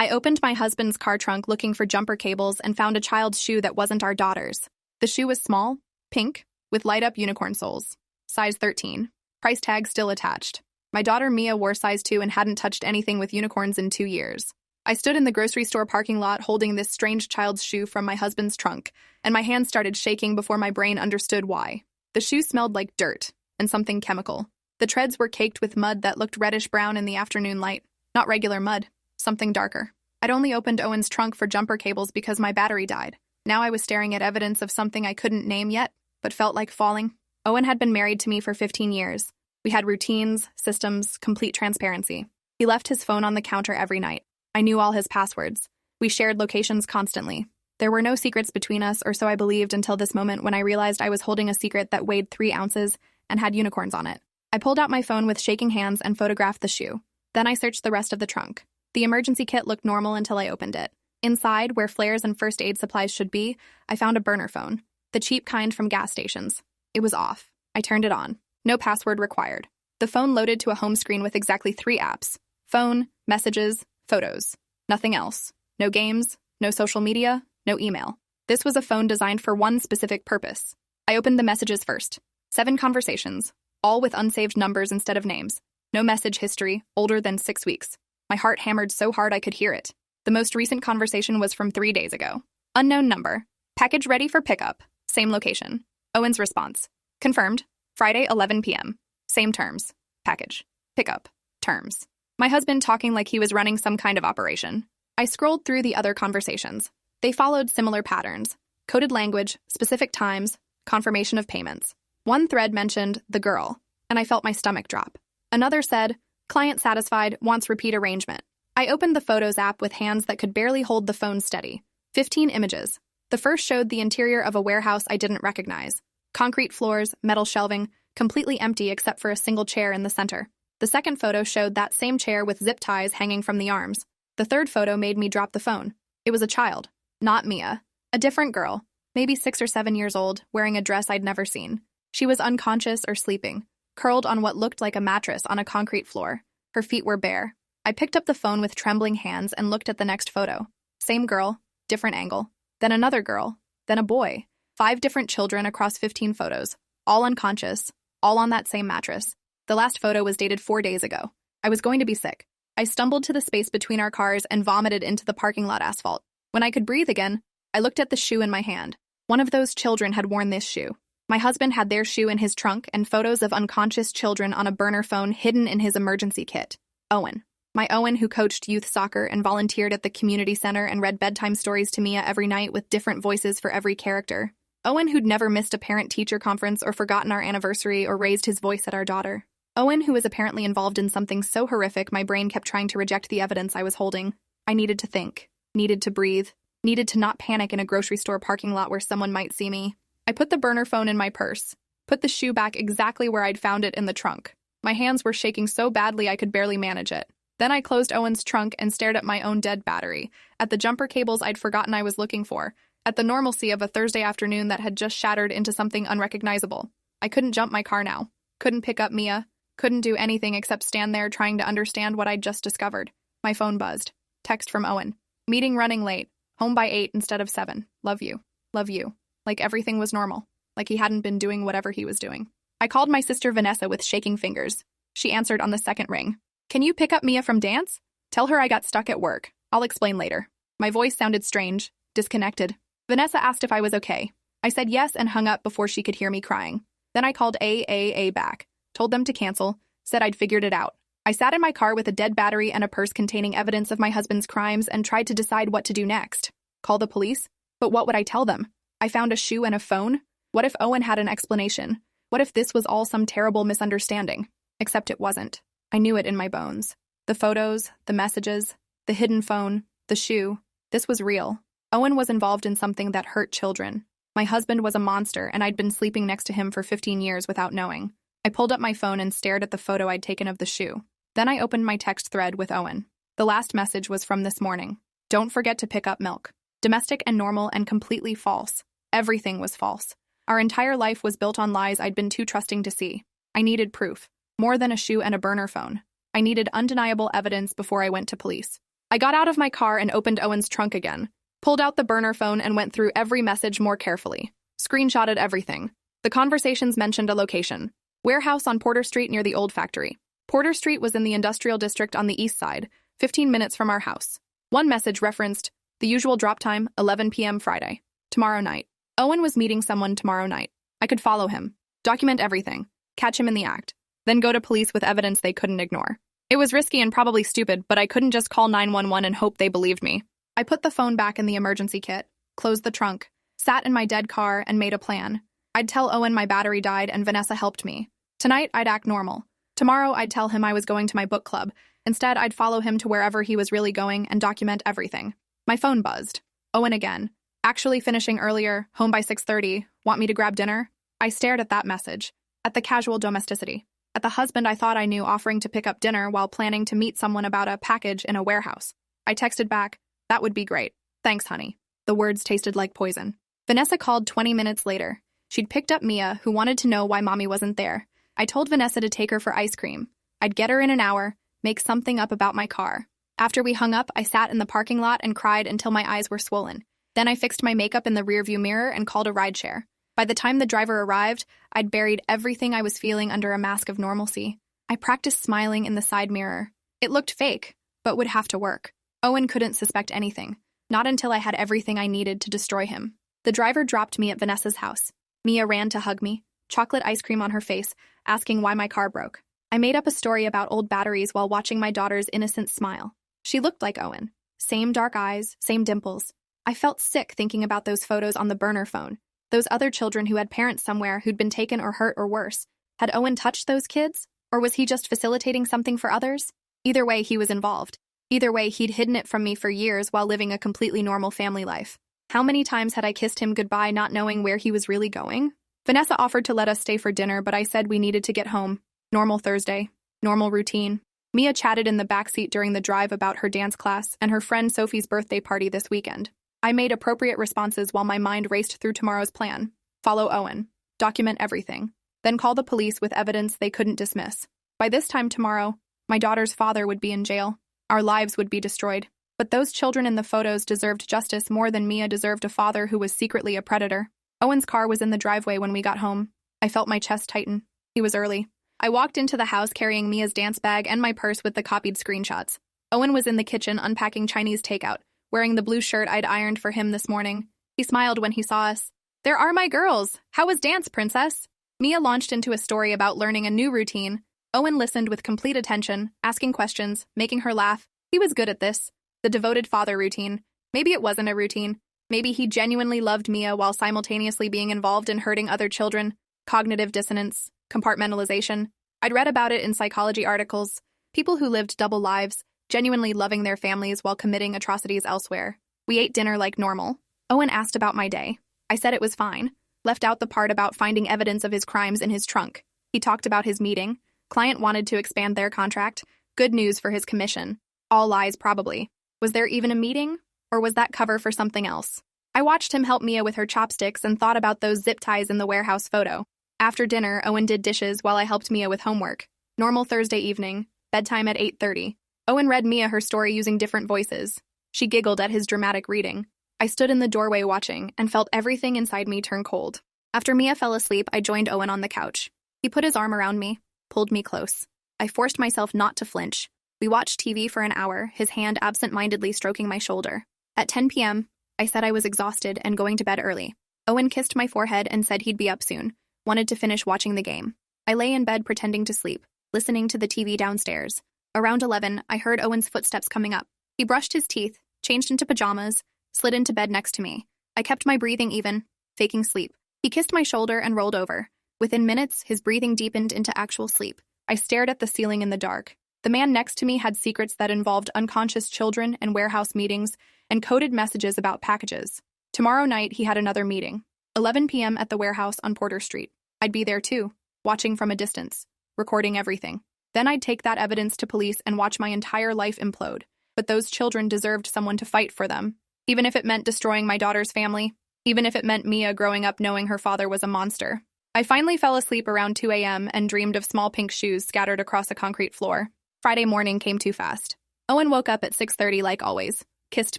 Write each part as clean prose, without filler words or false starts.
I opened my husband's car trunk looking for jumper cables and found a child's shoe that wasn't our daughter's. The shoe was small, pink, with light-up unicorn soles. Size 13. Price tag still attached. My daughter Mia wore size 2 and hadn't touched anything with unicorns in 2 years. I stood in the grocery store parking lot holding this strange child's shoe from my husband's trunk, and my hands started shaking before my brain understood why. The shoe smelled like dirt and something chemical. The treads were caked with mud that looked reddish-brown in the afternoon light. Not regular mud, something darker. I'd only opened Owen's trunk for jumper cables because my battery died. Now I was staring at evidence of something I couldn't name yet, but felt like falling. Owen had been married to me for 15 years. We had routines, systems, complete transparency. He left his phone on the counter every night. I knew all his passwords. We shared locations constantly. There were no secrets between us, or so I believed until this moment when I realized I was holding a secret that weighed 3 ounces and had unicorns on it. I pulled out my phone with shaking hands and photographed the shoe. Then I searched the rest of the trunk. The emergency kit looked normal until I opened it. Inside, where flares and first aid supplies should be, I found a burner phone. The cheap kind from gas stations. It was off. I turned it on. No password required. The phone loaded to a home screen with exactly 3 apps. Phone, messages, photos. Nothing else. No games, no social media, no email. This was a phone designed for one specific purpose. I opened the messages first. 7 conversations, all with unsaved numbers instead of names. No message history, older than 6 weeks. My heart hammered so hard I could hear it. The most recent conversation was from 3 days ago. Unknown number. Package ready for pickup. Same location. Owen's response. Confirmed. Friday, 11 p.m. Same terms. Package. Pickup. Terms. My husband talking like he was running some kind of operation. I scrolled through the other conversations. They followed similar patterns. Coded language, specific times, confirmation of payments. One thread mentioned the girl, and I felt my stomach drop. Another said, client satisfied, wants repeat arrangement. I opened the Photos app with hands that could barely hold the phone steady. 15 images. The first showed the interior of a warehouse I didn't recognize. Concrete floors, metal shelving, completely empty except for a single chair in the center. The second photo showed that same chair with zip ties hanging from the arms. The third photo made me drop the phone. It was a child. Not Mia. A different girl. Maybe 6 or 7 years old, wearing a dress I'd never seen. She was unconscious or sleeping, curled on what looked like a mattress on a concrete floor. Her feet were bare. I picked up the phone with trembling hands and looked at the next photo. Same girl, different angle. Then another girl. Then a boy. 5 different children across 15 photos. All unconscious. All on that same mattress. The last photo was dated 4 days ago. I was going to be sick. I stumbled to the space between our cars and vomited into the parking lot asphalt. When I could breathe again, I looked at the shoe in my hand. One of those children had worn this shoe. My husband had their shoe in his trunk and photos of unconscious children on a burner phone hidden in his emergency kit. Owen. My Owen who coached youth soccer and volunteered at the community center and read bedtime stories to Mia every night with different voices for every character. Owen who'd never missed a parent-teacher conference or forgotten our anniversary or raised his voice at our daughter. Owen who was apparently involved in something so horrific my brain kept trying to reject the evidence I was holding. I needed to think. Needed to breathe. Needed to not panic in a grocery store parking lot where someone might see me. I put the burner phone in my purse. Put the shoe back exactly where I'd found it in the trunk. My hands were shaking so badly I could barely manage it. Then I closed Owen's trunk and stared at my own dead battery, at the jumper cables I'd forgotten I was looking for, at the normalcy of a Thursday afternoon that had just shattered into something unrecognizable. I couldn't jump my car now. Couldn't pick up Mia. Couldn't do anything except stand there trying to understand what I'd just discovered. My phone buzzed. Text from Owen. Meeting running late. Home by 8 instead of 7. Love you. Love you. Like everything was normal. Like he hadn't been doing whatever he was doing. I called my sister Vanessa with shaking fingers. She answered on the second ring. Can you pick up Mia from dance? Tell her I got stuck at work. I'll explain later. My voice sounded strange, disconnected. Vanessa asked if I was okay. I said yes and hung up before she could hear me crying. Then I called AAA back, told them to cancel, said I'd figured it out. I sat in my car with a dead battery and a purse containing evidence of my husband's crimes and tried to decide what to do next. Call the police? But what would I tell them? I found a shoe and a phone? What if Owen had an explanation? What if this was all some terrible misunderstanding? Except it wasn't. I knew it in my bones. The photos, the messages, the hidden phone, the shoe. This was real. Owen was involved in something that hurt children. My husband was a monster, and I'd been sleeping next to him for 15 years without knowing. I pulled up my phone and stared at the photo I'd taken of the shoe. Then I opened my text thread with Owen. The last message was from this morning. Don't forget to pick up milk. Domestic and normal and completely false. Everything was false. Our entire life was built on lies I'd been too trusting to see. I needed proof. More than a shoe and a burner phone. I needed undeniable evidence before I went to police. I got out of my car and opened Owen's trunk again, pulled out the burner phone and went through every message more carefully, screenshotted everything. The conversations mentioned a location: warehouse on Porter Street near the old factory. Porter Street was in the industrial district on the east side, 15 minutes from our house. One message referenced the usual drop time, 11 p.m. Friday. Tomorrow night. Owen was meeting someone tomorrow night. I could follow him, document everything, catch him in the act, then go to police with evidence they couldn't ignore. It was risky and probably stupid, but I couldn't just call 911 and hope they believed me. I put the phone back in the emergency kit, closed the trunk, sat in my dead car, and made a plan. I'd tell Owen my battery died and Vanessa helped me. Tonight, I'd act normal. Tomorrow, I'd tell him I was going to my book club. Instead, I'd follow him to wherever he was really going and document everything. My phone buzzed. Owen again. Actually finishing earlier, home by 6:30, want me to grab dinner? I stared at that message, at the casual domesticity, at the husband I thought I knew offering to pick up dinner while planning to meet someone about a package in a warehouse. I texted back, that would be great. Thanks, honey. The words tasted like poison. Vanessa called 20 minutes later. She'd picked up Mia, who wanted to know why mommy wasn't there. I told Vanessa to take her for ice cream. I'd get her in an hour, make something up about my car. After we hung up, I sat in the parking lot and cried until my eyes were swollen. Then I fixed my makeup in the rearview mirror and called a rideshare. By the time the driver arrived, I'd buried everything I was feeling under a mask of normalcy. I practiced smiling in the side mirror. It looked fake, but would have to work. Owen couldn't suspect anything, not until I had everything I needed to destroy him. The driver dropped me at Vanessa's house. Mia ran to hug me, chocolate ice cream on her face, asking why my car broke. I made up a story about old batteries while watching my daughter's innocent smile. She looked like Owen. Same dark eyes, same dimples. I felt sick thinking about those photos on the burner phone. Those other children who had parents somewhere who'd been taken or hurt or worse. Had Owen touched those kids? Or was he just facilitating something for others? Either way, he was involved. Either way, he'd hidden it from me for years while living a completely normal family life. How many times had I kissed him goodbye not knowing where he was really going? Vanessa offered to let us stay for dinner, but I said we needed to get home. Normal Thursday. Normal routine. Mia chatted in the backseat during the drive about her dance class and her friend Sophie's birthday party this weekend. I made appropriate responses while my mind raced through tomorrow's plan. Follow Owen. Document everything. Then call the police with evidence they couldn't dismiss. By this time tomorrow, my daughter's father would be in jail. Our lives would be destroyed. But those children in the photos deserved justice more than Mia deserved a father who was secretly a predator. Owen's car was in the driveway when we got home. I felt my chest tighten. He was early. I walked into the house carrying Mia's dance bag and my purse with the copied screenshots. Owen was in the kitchen unpacking Chinese takeout, wearing the blue shirt I'd ironed for him this morning. He smiled when he saw us. There are my girls. How was dance, princess? Mia launched into a story about learning a new routine. Owen listened with complete attention, asking questions, making her laugh. He was good at this. The devoted father routine. Maybe it wasn't a routine. Maybe he genuinely loved Mia while simultaneously being involved in hurting other children. Cognitive dissonance. Compartmentalization. I'd read about it in psychology articles. People who lived double lives, genuinely loving their families while committing atrocities elsewhere. We ate dinner like normal. Owen asked about my day. I said it was fine. Left out the part about finding evidence of his crimes in his trunk. He talked about his meeting. Client wanted to expand their contract. Good news for his commission. All lies, probably. Was there even a meeting? Or was that cover for something else? I watched him help Mia with her chopsticks and thought about those zip ties in the warehouse photo. After dinner, Owen did dishes while I helped Mia with homework. Normal Thursday evening. Bedtime at 8:30. Owen read Mia her story using different voices. She giggled at his dramatic reading. I stood in the doorway watching and felt everything inside me turn cold. After Mia fell asleep, I joined Owen on the couch. He put his arm around me, pulled me close. I forced myself not to flinch. We watched TV for an hour, his hand absent-mindedly stroking my shoulder. At 10 p.m., I said I was exhausted and going to bed early. Owen kissed my forehead and said he'd be up soon, wanted to finish watching the game. I lay in bed pretending to sleep, listening to the TV downstairs. Around 11, I heard Owen's footsteps coming up. He brushed his teeth, changed into pajamas, slid into bed next to me. I kept my breathing even, faking sleep. He kissed my shoulder and rolled over. Within minutes, his breathing deepened into actual sleep. I stared at the ceiling in the dark. The man next to me had secrets that involved unconscious children and warehouse meetings and coded messages about packages. Tomorrow night, he had another meeting. 11 p.m. at the warehouse on Porter Street. I'd be there too, watching from a distance, recording everything. Then I'd take that evidence to police and watch my entire life implode. But those children deserved someone to fight for them, even if it meant destroying my daughter's family, even if it meant Mia growing up knowing her father was a monster. I finally fell asleep around 2 a.m. and dreamed of small pink shoes scattered across a concrete floor. Friday morning came too fast. Owen woke up at 6:30 like always, kissed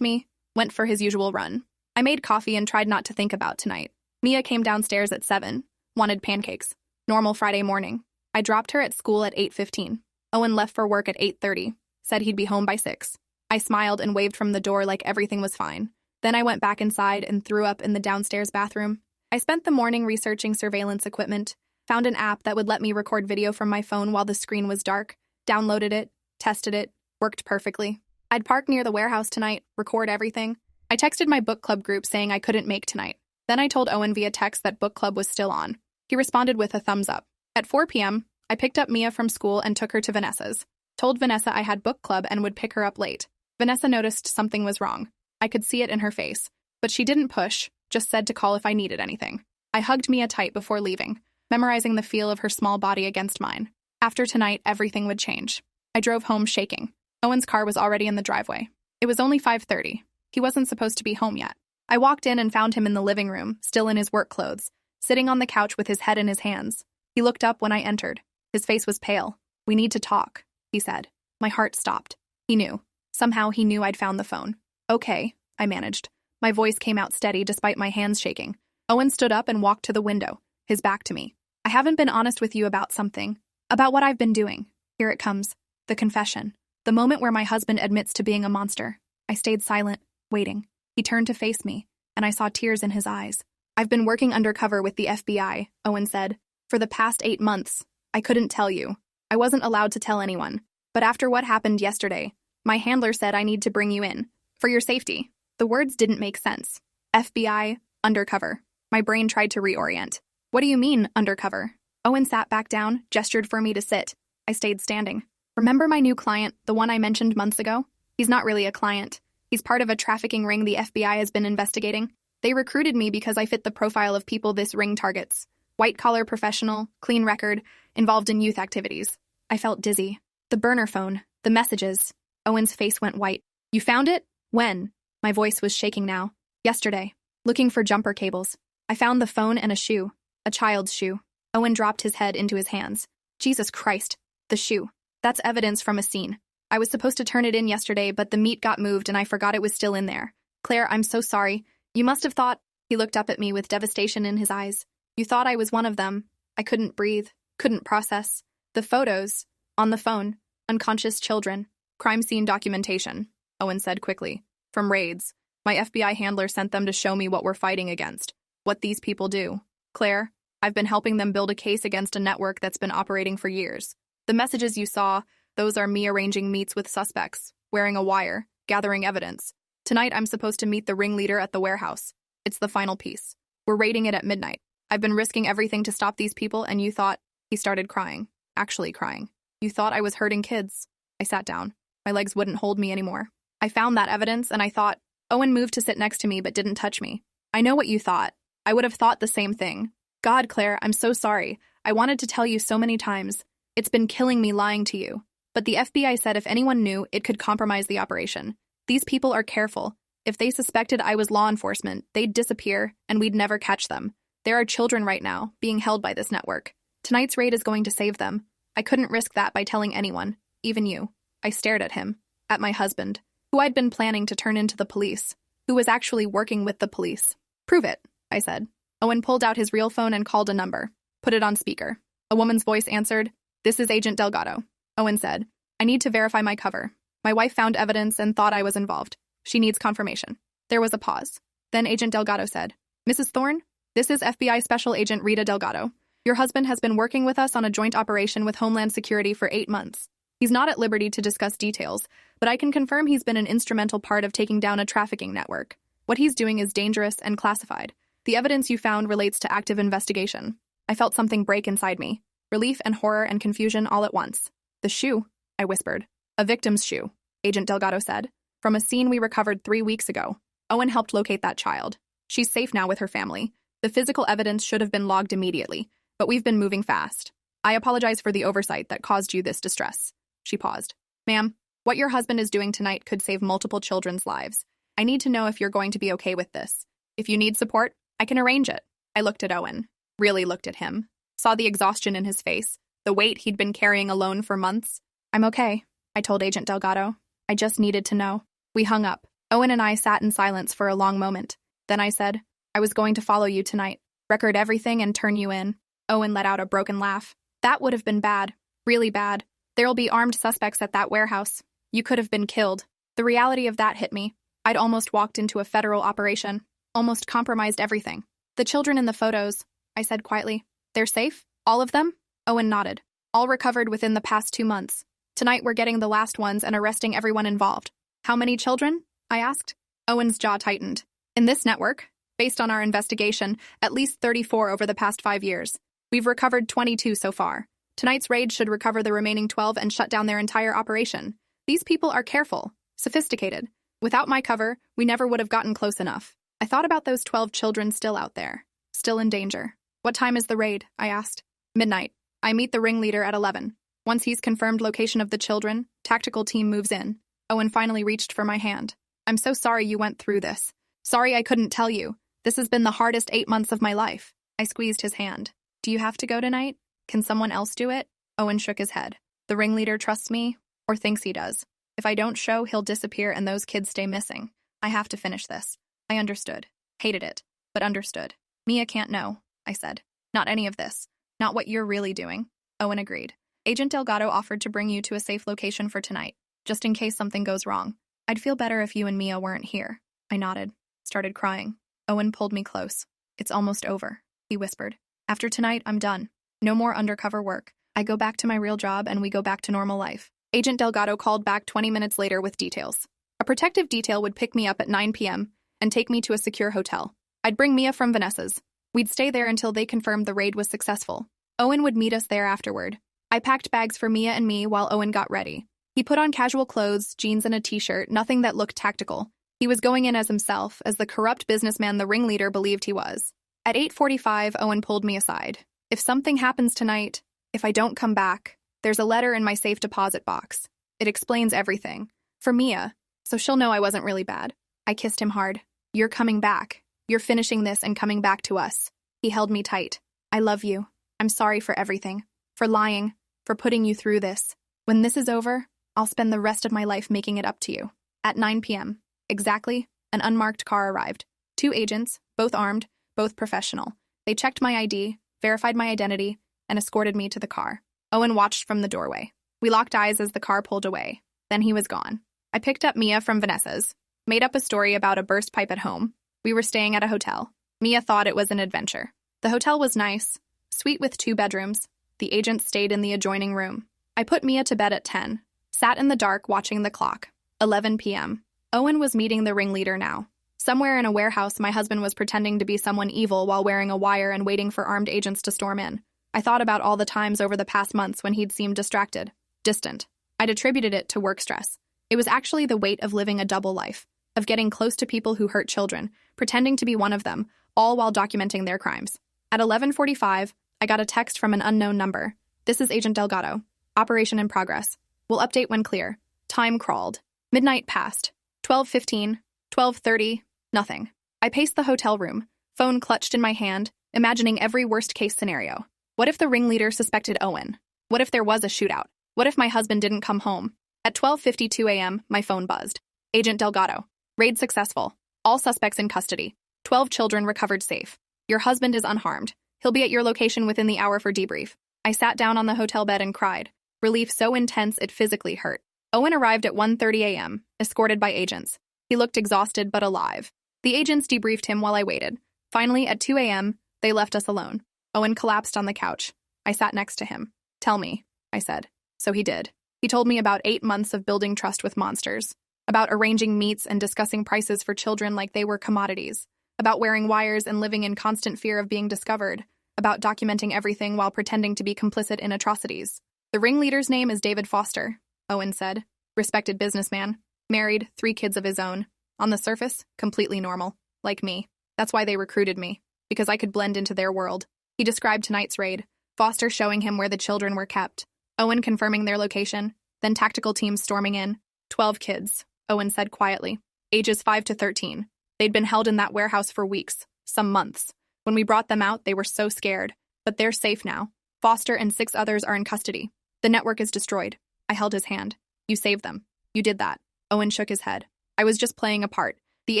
me, went for his usual run. I made coffee and tried not to think about tonight. Mia came downstairs at 7, wanted pancakes. Normal Friday morning. I dropped her at school at 8:15. Owen left for work at 8:30, said he'd be home by 6. I smiled and waved from the door like everything was fine. Then I went back inside and threw up in the downstairs bathroom. I spent the morning researching surveillance equipment, found an app that would let me record video from my phone while the screen was dark, downloaded it, tested it, worked perfectly. I'd park near the warehouse tonight, record everything. I texted my book club group saying I couldn't make tonight. Then I told Owen via text that book club was still on. He responded with a thumbs up. At 4 p.m., I picked up Mia from school and took her to Vanessa's. Told Vanessa I had book club and would pick her up late. Vanessa noticed something was wrong. I could see it in her face, but she didn't push, just said to call if I needed anything. I hugged Mia tight before leaving, memorizing the feel of her small body against mine. After tonight, everything would change. I drove home shaking. Owen's car was already in the driveway. It was only 5:30. He wasn't supposed to be home yet. I walked in and found him in the living room, still in his work clothes, sitting on the couch with his head in his hands. He looked up when I entered. His face was pale. "We need to talk," he said. My heart stopped. He knew. Somehow he knew I'd found the phone. "Okay," I managed. My voice came out steady despite my hands shaking. Owen stood up and walked to the window, his back to me. "I haven't been honest with you about something. About what I've been doing. Here it comes. The confession. The moment where my husband admits to being a monster." I stayed silent, waiting. He turned to face me, and I saw tears in his eyes. "I've been working undercover with the FBI," Owen said. "For the past 8 months. I couldn't tell you. I wasn't allowed to tell anyone. But after what happened yesterday, my handler said I need to bring you in. For your safety." The words didn't make sense. FBI, undercover. My brain tried to reorient. "What do you mean, undercover?" Owen sat back down, gestured for me to sit. I stayed standing. "Remember my new client, the one I mentioned months ago? He's not really a client. He's part of a trafficking ring the FBI has been investigating. They recruited me because I fit the profile of people this ring targets. White-collar professional, clean record, involved in youth activities." I felt dizzy. The burner phone, the messages. Owen's face went white. "You found it? When?" My voice was shaking now. "Yesterday. Looking for jumper cables. I found the phone and a shoe. A child's shoe." Owen dropped his head into his hands. "Jesus Christ. The shoe. That's evidence from a scene. I was supposed to turn it in yesterday, but the meat got moved and I forgot it was still in there. Claire, I'm so sorry. You must have thought—" He looked up at me with devastation in his eyes. "You thought I was one of them." I couldn't breathe, couldn't process. "The photos. On the phone. Unconscious children. Crime scene documentation," Owen said quickly. "From raids. My FBI handler sent them to show me what we're fighting against. What these people do. Claire, I've been helping them build a case against a network that's been operating for years. The messages you saw, those are me arranging meets with suspects, wearing a wire, gathering evidence. Tonight I'm supposed to meet the ringleader at the warehouse. It's the final piece. We're raiding it at midnight. I've been risking everything to stop these people, and you thought—" He started crying. Actually crying. "You thought I was hurting kids." I sat down. My legs wouldn't hold me anymore. "I found that evidence, and I thought—" Owen moved to sit next to me but didn't touch me. "I know what you thought. I would have thought the same thing. God, Claire, I'm so sorry. I wanted to tell you so many times. It's been killing me lying to you. But the FBI said if anyone knew, it could compromise the operation. These people are careful. If they suspected I was law enforcement, they'd disappear, and we'd never catch them. There are children right now, being held by this network. Tonight's raid is going to save them. I couldn't risk that by telling anyone, even you." I stared at him, at my husband, who I'd been planning to turn into the police, who was actually working with the police. "Prove it," I said. Owen pulled out his real phone and called a number. Put it on speaker. A woman's voice answered. "This is Agent Delgado." Owen said, "I need to verify my cover. My wife found evidence and thought I was involved. She needs confirmation." There was a pause. Then Agent Delgado said, "Mrs. Thorne, this is FBI Special Agent Rita Delgado. Your husband has been working with us on a joint operation with Homeland Security for 8 months. He's not at liberty to discuss details, but I can confirm he's been an instrumental part of taking down a trafficking network. What he's doing is dangerous and classified. The evidence you found relates to active investigation." I felt something break inside me. Relief and horror and confusion all at once. "The shoe," I whispered. "A victim's shoe," Agent Delgado said. "From a scene we recovered 3 weeks ago. Owen helped locate that child. She's safe now with her family. The physical evidence should have been logged immediately, but we've been moving fast. I apologize for the oversight that caused you this distress." She paused. "Ma'am, what your husband is doing tonight could save multiple children's lives. I need to know if you're going to be okay with this. If you need support, I can arrange it." I looked at Owen. Really looked at him. Saw the exhaustion in his face, the weight he'd been carrying alone for months. "I'm okay," I told Agent Delgado. I just needed to know. We hung up. Owen and I sat in silence for a long moment. Then I said, I was going to follow you tonight, record everything and turn you in. Owen let out a broken laugh. That would have been bad. Really bad. There'll be armed suspects at that warehouse. You could have been killed. The reality of that hit me. I'd almost walked into a federal operation. Almost compromised everything. The children in the photos, I said quietly. They're safe? All of them? Owen nodded. All recovered within the past 2 months. Tonight we're getting the last ones and arresting everyone involved. How many children? I asked. Owen's jaw tightened. In this network, based on our investigation, at least 34 over the past 5 years. We've recovered 22 so far. Tonight's raid should recover the remaining 12 and shut down their entire operation. These people are careful, sophisticated. Without my cover, we never would have gotten close enough. I thought about those 12 children still out there, still in danger. What time is the raid? I asked. Midnight. I meet the ringleader at 11. Once he's confirmed location of the children, tactical team moves in. Owen finally reached for my hand. I'm so sorry you went through this. Sorry I couldn't tell you. This has been the hardest 8 months of my life. I squeezed his hand. Do you have to go tonight? Can someone else do it? Owen shook his head. The ringleader trusts me, or thinks he does. If I don't show, he'll disappear and those kids stay missing. I have to finish this. I understood. Hated it, but understood. Mia can't know, I said. Not any of this. Not what you're really doing. Owen agreed. Agent Delgado offered to bring you to a safe location for tonight, just in case something goes wrong. I'd feel better if you and Mia weren't here. I nodded, started crying. Owen pulled me close. It's almost over, he whispered. After tonight, I'm done. No more undercover work. I go back to my real job and we go back to normal life. Agent Delgado called back 20 minutes later with details. A protective detail would pick me up at 9 p.m. and take me to a secure hotel. I'd bring Mia from Vanessa's. We'd stay there until they confirmed the raid was successful. Owen would meet us there afterward. I packed bags for Mia and me while Owen got ready. He put on casual clothes, jeans and a t-shirt, nothing that looked tactical. He was going in as himself, as the corrupt businessman the ringleader believed he was. At 8:45, Owen pulled me aside. If something happens tonight, if I don't come back, there's a letter in my safe deposit box. It explains everything. For Mia, so she'll know I wasn't really bad. I kissed him hard. You're coming back. You're finishing this and coming back to us. He held me tight. I love you. I'm sorry for everything. For lying. For putting you through this. When this is over, I'll spend the rest of my life making it up to you. At 9 p.m. Exactly, an unmarked car arrived. 2 agents, both armed, both professional. They checked my ID, verified my identity, and escorted me to the car. Owen watched from the doorway. We locked eyes as the car pulled away. Then he was gone. I picked up Mia from Vanessa's, made up a story about a burst pipe at home. We were staying at a hotel. Mia thought it was an adventure. The hotel was nice, suite with 2 bedrooms. The agents stayed in the adjoining room. I put Mia to bed at 10, sat in the dark watching the clock. 11 p.m. Owen was meeting the ringleader now. Somewhere in a warehouse, my husband was pretending to be someone evil while wearing a wire and waiting for armed agents to storm in. I thought about all the times over the past months when he'd seemed distracted, distant. I'd attributed it to work stress. It was actually the weight of living a double life, of getting close to people who hurt children, pretending to be one of them, all while documenting their crimes. At 11:45, I got a text from an unknown number. This is Agent Delgado. Operation in progress. We'll update when clear. Time crawled. Midnight passed. 12:15, 12:30, nothing. I paced the hotel room, phone clutched in my hand, imagining every worst-case scenario. What if the ringleader suspected Owen? What if there was a shootout? What if my husband didn't come home? At 12:52 a.m., my phone buzzed. Agent Delgado. Raid successful. All suspects in custody. 12 children recovered safe. Your husband is unharmed. He'll be at your location within the hour for debrief. I sat down on the hotel bed and cried. Relief so intense it physically hurt. Owen arrived at 1:30 a.m., escorted by agents. He looked exhausted but alive. The agents debriefed him while I waited. Finally, at 2 a.m., they left us alone. Owen collapsed on the couch. I sat next to him. Tell me, I said. So he did. He told me about 8 months of building trust with monsters, about arranging meets and discussing prices for children like they were commodities, about wearing wires and living in constant fear of being discovered, about documenting everything while pretending to be complicit in atrocities. The ringleader's name is David Foster, Owen said. Respected businessman. Married, 3 kids of his own. On the surface, completely normal. Like me. That's why they recruited me. Because I could blend into their world. He described tonight's raid. Foster showing him where the children were kept. Owen confirming their location. Then tactical teams storming in. 12 kids, Owen said quietly. Ages 5 to 13. They'd been held in that warehouse for weeks. Some months. When we brought them out, they were so scared. But they're safe now. Foster and 6 others are in custody. The network is destroyed. I held his hand. You saved them. You did that. Owen shook his head. I was just playing a part. The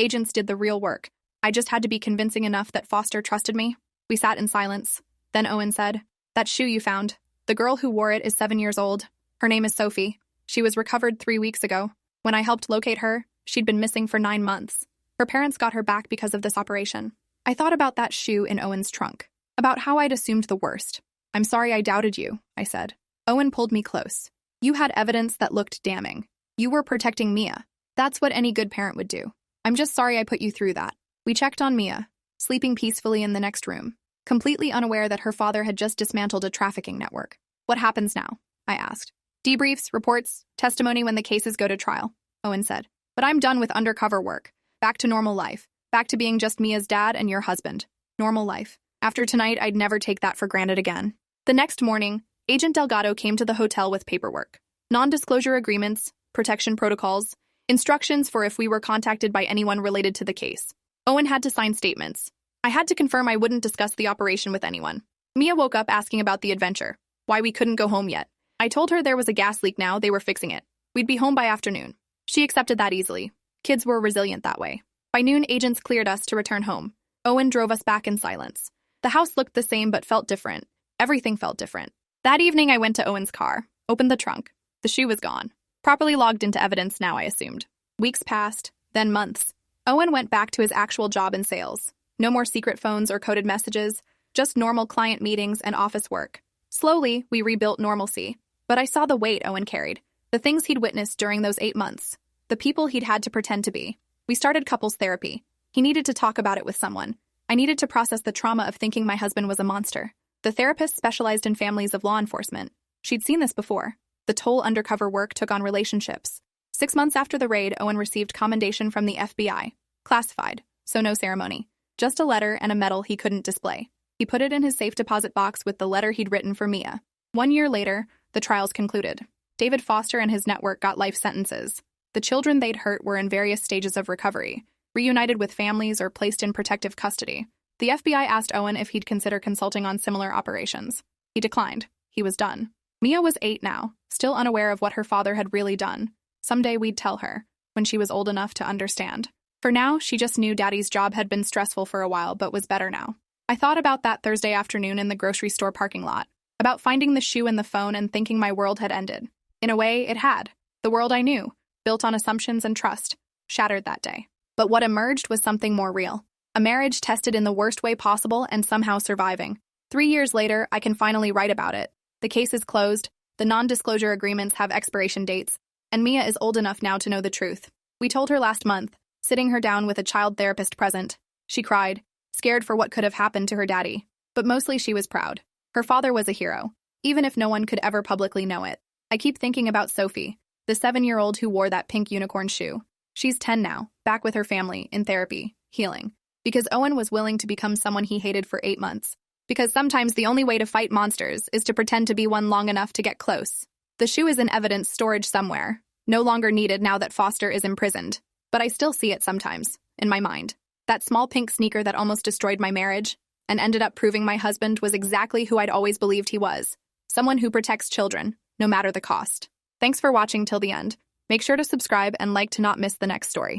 agents did the real work. I just had to be convincing enough that Foster trusted me. We sat in silence. Then Owen said, "That shoe you found. The girl who wore it is 7 years old. Her name is Sophie. She was recovered 3 weeks ago. When I helped locate her, she'd been missing for 9 months. Her parents got her back because of this operation." I thought about that shoe in Owen's trunk, about how I'd assumed the worst. "I'm sorry I doubted you," I said. Owen pulled me close. "You had evidence that looked damning. You were protecting Mia. That's what any good parent would do. I'm just sorry I put you through that." We checked on Mia, sleeping peacefully in the next room, completely unaware that her father had just dismantled a trafficking network. "What happens now?" I asked. "Debriefs, reports, testimony when the cases go to trial," Owen said. "But I'm done with undercover work. Back to normal life. Back to being just Mia's dad and your husband. Normal life. After tonight, I'd never take that for granted again." The next morning, Agent Delgado came to the hotel with paperwork. Non-disclosure agreements, protection protocols, instructions for if we were contacted by anyone related to the case. Owen had to sign statements. I had to confirm I wouldn't discuss the operation with anyone. Mia woke up asking about the adventure, why we couldn't go home yet. I told her there was a gas leak now, they were fixing it. We'd be home by afternoon. She accepted that easily. Kids were resilient that way. By noon, agents cleared us to return home. Owen drove us back in silence. The house looked the same but felt different. Everything felt different. That evening, I went to Owen's car, opened the trunk. The shoe was gone. Properly logged into evidence now, I assumed. Weeks passed, then months. Owen went back to his actual job in sales. No more secret phones or coded messages, just normal client meetings and office work. Slowly, we rebuilt normalcy. But I saw the weight Owen carried, the things he'd witnessed during those 8 months, the people he'd had to pretend to be. We started couples therapy. He needed to talk about it with someone. I needed to process the trauma of thinking my husband was a monster. The therapist specialized in families of law enforcement. She'd seen this before. The toll undercover work took on relationships. 6 months after the raid, Owen received commendation from the FBI. Classified, so no ceremony. Just a letter and a medal he couldn't display. He put it in his safe deposit box with the letter he'd written for Mia. 1 year later, the trials concluded. David Foster and his network got life sentences. The children they'd hurt were in various stages of recovery, reunited with families or placed in protective custody. The FBI asked Owen if he'd consider consulting on similar operations. He declined. He was done. Mia was 8 now, still unaware of what her father had really done. Someday we'd tell her, when she was old enough to understand. For now, she just knew Daddy's job had been stressful for a while but was better now. I thought about that Thursday afternoon in the grocery store parking lot, about finding the shoe in the phone and thinking my world had ended. In a way, it had. The world I knew, built on assumptions and trust, shattered that day. But what emerged was something more real. A marriage tested in the worst way possible and somehow surviving. 3 years later, I can finally write about it. The case is closed, the non-disclosure agreements have expiration dates, and Mia is old enough now to know the truth. We told her last month, sitting her down with a child therapist present. She cried, scared for what could have happened to her daddy. But mostly she was proud. Her father was a hero, even if no one could ever publicly know it. I keep thinking about Sophie, the 7-year-old who wore that pink unicorn shoe. She's 10 now, back with her family, in therapy, healing. Because Owen was willing to become someone he hated for 8 months. Because sometimes the only way to fight monsters is to pretend to be one long enough to get close. The shoe is in evidence storage somewhere, no longer needed now that Foster is imprisoned. But I still see it sometimes, in my mind. That small pink sneaker that almost destroyed my marriage, and ended up proving my husband was exactly who I'd always believed he was. Someone who protects children, no matter the cost. Thanks for watching till the end. Make sure to subscribe and like to not miss the next story.